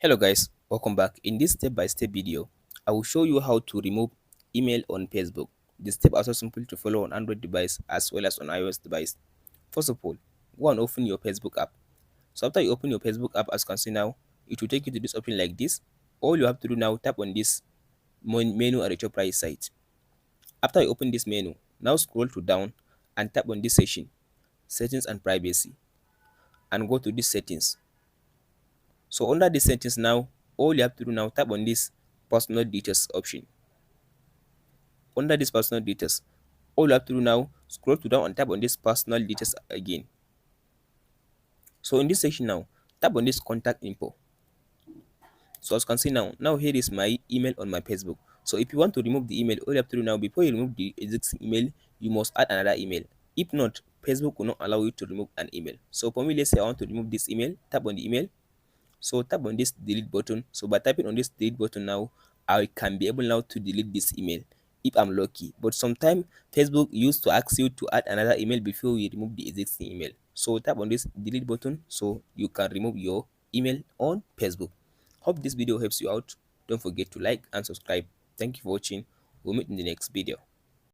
Hello guys, welcome back. In this step-by-step video, I will show you how to remove email on Facebook. The steps are so simple to follow on Android device as well as on iOS device. First of all, go and open your Facebook app. So after you open your Facebook app, as you can see now, it will take you to this option like this. All you have to do now, tap on this menu at the top right side. After you open this menu, now scroll to down and tap on this section, settings and privacy, and go to this settings. So under this settings now, all you have to do now, tap on this personal details option. Under this personal details, all you have to do now, scroll to down and tap on this personal details again. So in this section now, tap on this contact info. So as you can see now here is my email on my Facebook. So if you want to remove the email, all you have to do now, before you remove the existing email, you must add another email. If not, Facebook will not allow you to remove an email. So for me, let's say I want to remove this email, tap on the email. So tap on this delete button. So by tapping on this delete button now, I can be able now to delete this email if I'm lucky. But sometimes Facebook used to ask you to add another email before you remove the existing email. So tap on this delete button so you can remove your email on Facebook. Hope this video helps you out. Don't forget to like and subscribe. Thank you for watching. We'll meet in the next video.